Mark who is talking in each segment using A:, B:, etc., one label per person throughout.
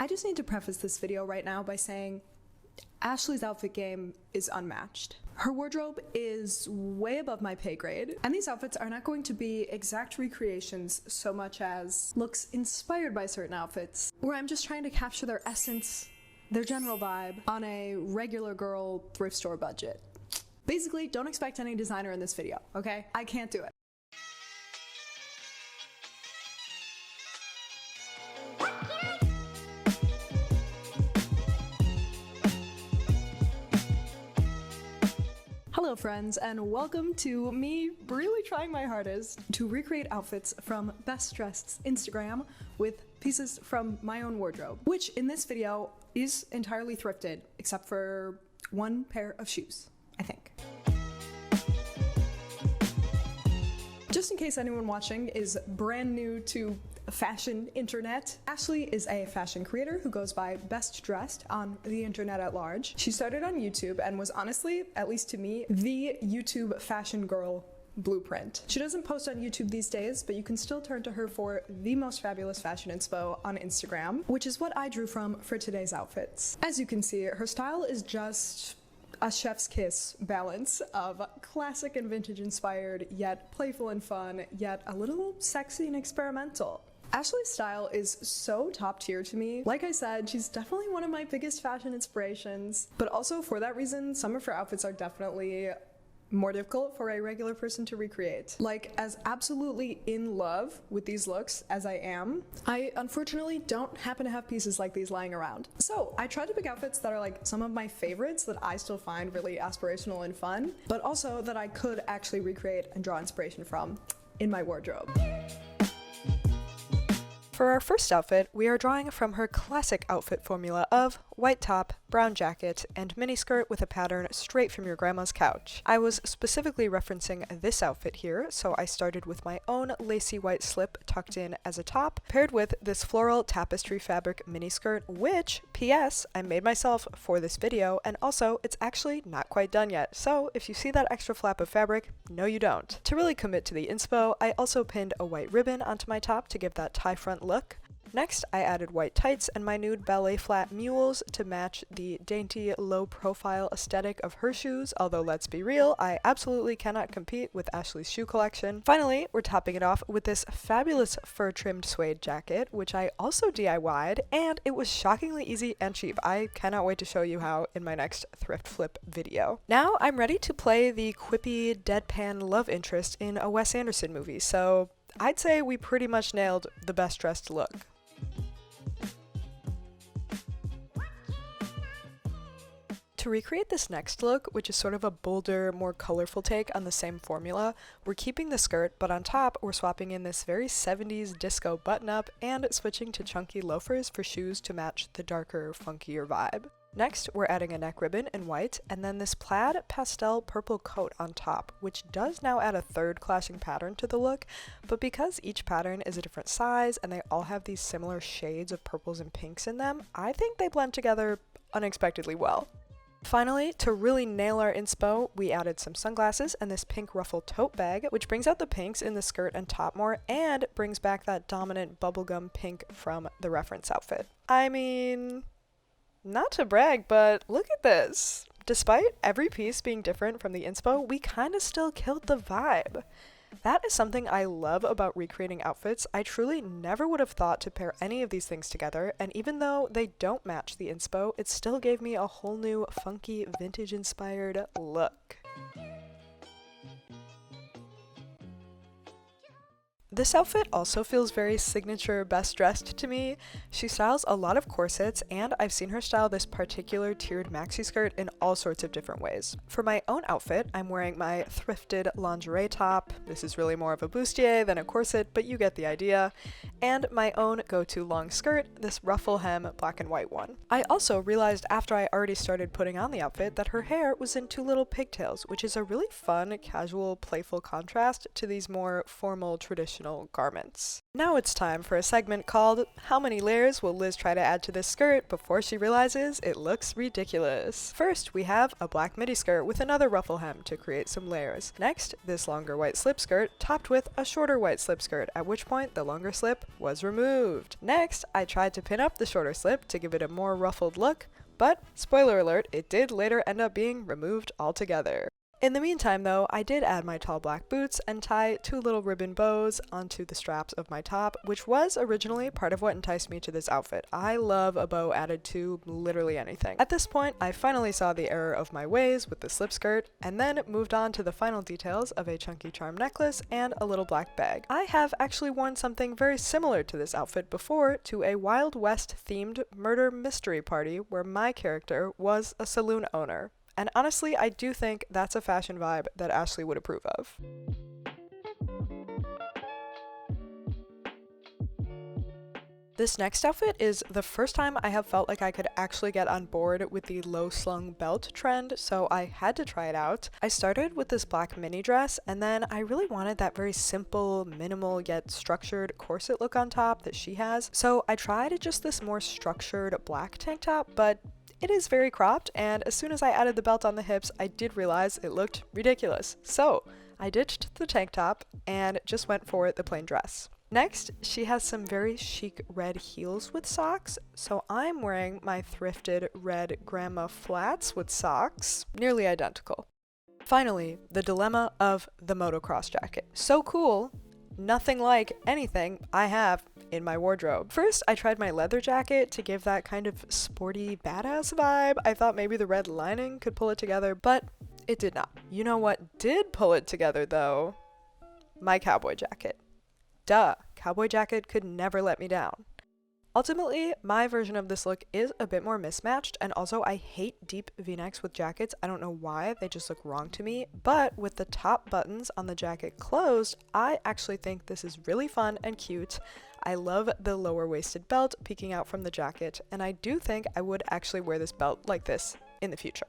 A: I just need to preface this video right now by saying Ashley's outfit game is unmatched. Her wardrobe is way above my pay grade, and these outfits are not going to be exact recreations so much as looks inspired by certain outfits, where I'm just trying to capture their essence, their general vibe, on a regular girl thrift store budget. Basically, don't expect any designer in this video, okay? I can't do it. Hello friends, and welcome to me really trying my hardest to recreate outfits from Bestdressed's Instagram with pieces from my own wardrobe, which in this video is entirely thrifted, except for one pair of shoes, I think. Just in case anyone watching is brand new to fashion internet, Ashley is a fashion creator who goes by Bestdressed on the internet at large. She started on YouTube and was honestly, at least to me, the YouTube fashion girl blueprint. She doesn't post on YouTube these days, but you can still turn to her for the most fabulous fashion inspo on Instagram, which is what I drew from for today's outfits. As you can see, her style is just a chef's kiss balance of classic and vintage inspired, yet playful and fun, yet a little sexy and experimental. Ashley's style is so top tier to me. Like I said, she's definitely one of my biggest fashion inspirations, but also for that reason, some of her outfits are definitely more difficult for a regular person to recreate. Like, as absolutely in love with these looks as I am, I unfortunately don't happen to have pieces like these lying around. So I tried to pick outfits that are like some of my favorites that I still find really aspirational and fun, but also that I could actually recreate and draw inspiration from in my wardrobe. For our first outfit, we are drawing from her classic outfit formula of white top, brown jacket, and miniskirt with a pattern straight from your grandma's couch. I was specifically referencing this outfit here, so I started with my own lacy white slip tucked in as a top, paired with this floral tapestry fabric miniskirt, which, P.S., I made myself for this video, and also, it's actually not quite done yet, so if you see that extra flap of fabric, no you don't. To really commit to the inspo, I also pinned a white ribbon onto my top to give that tie front look. Next, I added white tights and my nude ballet flat mules to match the dainty, low-profile aesthetic of her shoes, although let's be real, I absolutely cannot compete with Ashley's shoe collection. Finally, we're topping it off with this fabulous fur-trimmed suede jacket, which I also DIY'd, and it was shockingly easy and cheap. I cannot wait to show you how in my next thrift flip video. Now, I'm ready to play the quippy, deadpan love interest in a Wes Anderson movie, so I'd say we pretty much nailed the best dressed look. To recreate this next look, which is sort of a bolder, more colorful take on the same formula, we're keeping the skirt, but on top we're swapping in this very 70s disco button-up and switching to chunky loafers for shoes to match the darker, funkier vibe. Next, we're adding a neck ribbon in white, and then this plaid pastel purple coat on top, which does now add a third clashing pattern to the look, but because each pattern is a different size and they all have these similar shades of purples and pinks in them, I think they blend together unexpectedly well. Finally, to really nail our inspo, we added some sunglasses and this pink ruffle tote bag, which brings out the pinks in the skirt and top more, and brings back that dominant bubblegum pink from the reference outfit. I mean, not to brag, but look at this! Despite every piece being different from the inspo, we kinda still killed the vibe. That is something I love about recreating outfits. I truly never would have thought to pair any of these things together, and even though they don't match the inspo, it still gave me a whole new funky vintage-inspired look. This outfit also feels very signature Best Dressed to me. She styles a lot of corsets, and I've seen her style this particular tiered maxi skirt in all sorts of different ways. For my own outfit, I'm wearing my thrifted lingerie top. This is really more of a bustier than a corset, but you get the idea. And my own go-to long skirt, this ruffle hem black and white one. I also realized after I already started putting on the outfit that her hair was in two little pigtails, which is a really fun, casual, playful contrast to these more formal, traditional traditional garments. Now it's time for a segment called How Many Layers Will Liz Try to Add to This Skirt Before She Realizes It Looks Ridiculous? First, we have a black midi skirt with another ruffle hem to create some layers. Next, this longer white slip skirt topped with a shorter white slip skirt, at which point the longer slip was removed. Next, I tried to pin up the shorter slip to give it a more ruffled look, but spoiler alert, it did later end up being removed altogether. In the meantime though, I did add my tall black boots and tie 2 little ribbon bows onto the straps of my top, which was originally part of what enticed me to this outfit. I love a bow added to literally anything. At this point, I finally saw the error of my ways with the slip skirt, and then moved on to the final details of a chunky charm necklace and a little black bag. I have actually worn something very similar to this outfit before to a Wild West themed murder mystery party where my character was a saloon owner. And honestly, I do think that's a fashion vibe that Ashley would approve of. This next outfit is the first time I have felt like I could actually get on board with the low slung belt trend, so I had to try it out. I started with this black mini dress, and then I really wanted that very simple, minimal yet structured corset look on top that she has. So I tried just this more structured black tank top, but it is very cropped, and as soon as I added the belt on the hips, I did realize it looked ridiculous. So I ditched the tank top and just went for the plain dress. Next, she has some very chic red heels with socks, so I'm wearing my thrifted red grandma flats with socks, nearly identical. Finally, the dilemma of the motocross jacket. So cool, nothing like anything I have in my wardrobe. First, I tried my leather jacket to give that kind of sporty badass vibe. I thought maybe the red lining could pull it together, but it did not. You know what did pull it together though? My cowboy jacket. Duh, cowboy jacket could never let me down. Ultimately, my version of this look is a bit more mismatched, and also I hate deep v-necks with jackets. I don't know why, they just look wrong to me, but with the top buttons on the jacket closed, I actually think this is really fun and cute. I love the lower waisted belt peeking out from the jacket, and I do think I would actually wear this belt like this in the future.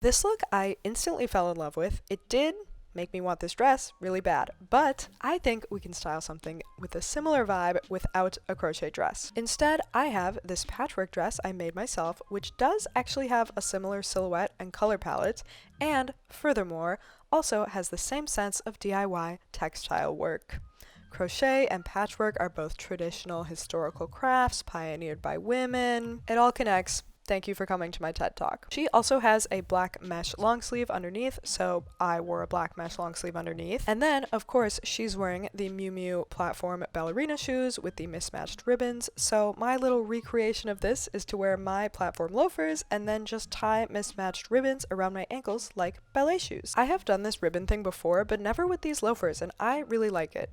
A: This look I instantly fell in love with. It did make me want this dress really bad, but I think we can style something with a similar vibe without a crochet dress. Instead, I have this patchwork dress I made myself, which does actually have a similar silhouette and color palette, and furthermore, also has the same sense of DIY textile work. Crochet and patchwork are both traditional historical crafts pioneered by women. It all connects. Thank you for coming to my TED Talk. She also has a black mesh long sleeve underneath, so I wore a black mesh long sleeve underneath. And then, of course, she's wearing the Miu Miu platform ballerina shoes with the mismatched ribbons, so my little recreation of this is to wear my platform loafers and then just tie mismatched ribbons around my ankles like ballet shoes. I have done this ribbon thing before, but never with these loafers, and I really like it.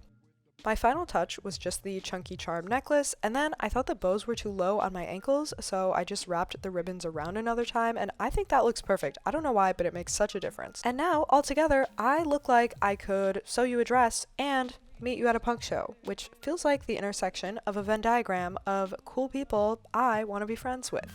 A: My final touch was just the chunky charm necklace, and then I thought the bows were too low on my ankles, so I just wrapped the ribbons around another time, and I think that looks perfect. I don't know why, but it makes such a difference. And now, altogether, I look like I could sew you a dress and meet you at a punk show, which feels like the intersection of a Venn diagram of cool people I want to be friends with.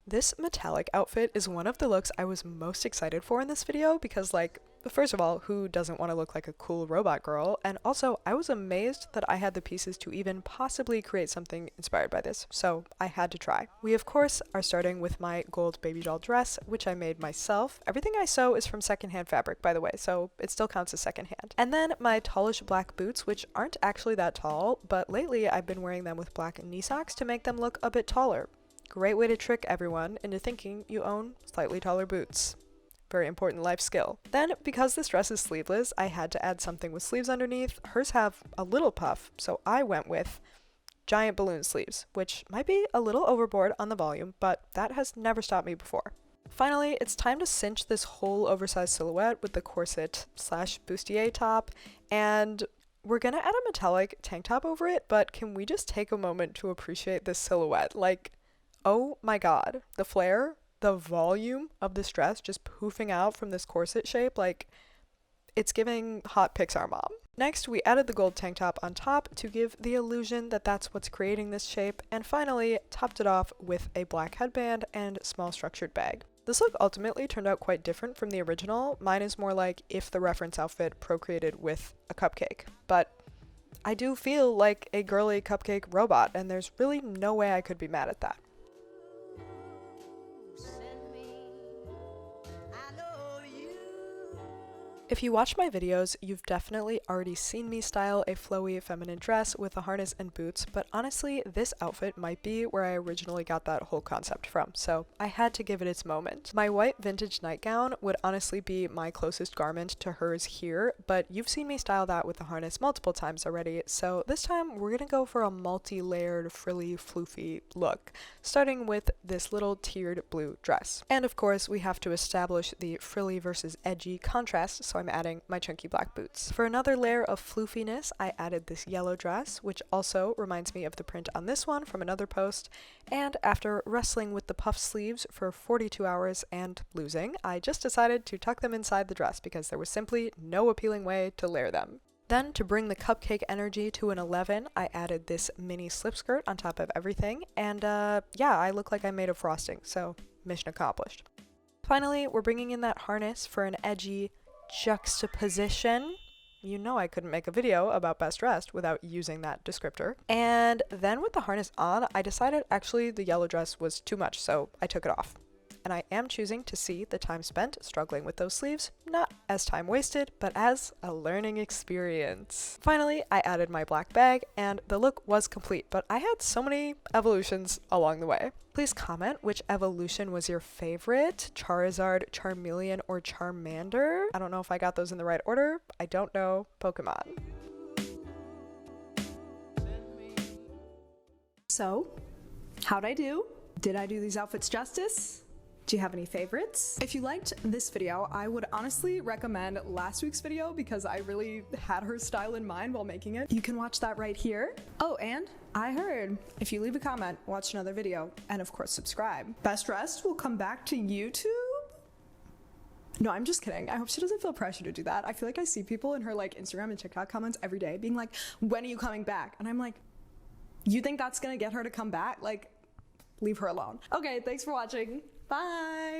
A: This metallic outfit is one of the looks I was most excited for in this video because, like, first of all, who doesn't want to look like a cool robot girl? And also, I was amazed that I had the pieces to even possibly create something inspired by this, so I had to try. We, of course, are starting with my gold baby doll dress, which I made myself. Everything I sew is from secondhand fabric, by the way, so it still counts as secondhand. And then my tallish black boots, which aren't actually that tall, but lately I've been wearing them with black knee socks to make them look a bit taller. Great way to trick everyone into thinking you own slightly taller boots. Very important life skill. Then, because this dress is sleeveless, I had to add something with sleeves underneath. Hers have a little puff, so I went with giant balloon sleeves, which might be a little overboard on the volume, but that has never stopped me before. Finally, it's time to cinch this whole oversized silhouette with the corset slash bustier top, and we're gonna add a metallic tank top over it, but can we just take a moment to appreciate this silhouette? Like, oh my god, the flare, the volume of this dress just poofing out from this corset shape, like, it's giving hot Pixar mom. Next, we added the gold tank top on top to give the illusion that that's what's creating this shape, and finally topped it off with a black headband and small structured bag. This look ultimately turned out quite different from the original. Mine is more like if the reference outfit procreated with a cupcake, but I do feel like a girly cupcake robot, and there's really no way I could be mad at that. If you watch my videos, you've definitely already seen me style a flowy feminine dress with a harness and boots, but honestly, this outfit might be where I originally got that whole concept from, so I had to give it its moment. My white vintage nightgown would honestly be my closest garment to hers here, but you've seen me style that with the harness multiple times already, so this time we're gonna go for a multi-layered, frilly, floofy look, starting with this little tiered blue dress. And of course, we have to establish the frilly versus edgy contrast, so I'm adding my chunky black boots. For another layer of floofiness, I added this yellow dress, which also reminds me of the print on this one from another post, and after wrestling with the puff sleeves for 42 hours and losing, I just decided to tuck them inside the dress because there was simply no appealing way to layer them. Then, to bring the cupcake energy to an 11, I added this mini slip skirt on top of everything, and yeah, I look like I'm made of frosting, so mission accomplished. Finally, we're bringing in that harness for an edgy juxtaposition. You know I couldn't make a video about Best Dressed without using that descriptor. And then with the harness on, I decided actually the yellow dress was too much, so I took it off. And I am choosing to see the time spent struggling with those sleeves, not as time wasted, but as a learning experience. Finally, I added my black bag, and the look was complete, but I had so many evolutions along the way. Please comment which evolution was your favorite, Charizard, Charmeleon, or Charmander. I don't know if I got those in the right order. I don't know Pokemon.
B: So, how'd I do? Did I do these outfits justice? Do you have any favorites? If you liked this video, I would honestly recommend last week's video because I really had her style in mind while making it. You can watch that right here. Oh, and I heard if you leave a comment, watch another video, and of course subscribe. Best Dressed will come back to YouTube? No, I'm just kidding. I hope she doesn't feel pressure to do that. I feel like I see people in her like Instagram and TikTok comments every day being like, when are you coming back? And I'm like, you think that's gonna get her to come back? Like, leave her alone. Okay, thanks for watching. Bye!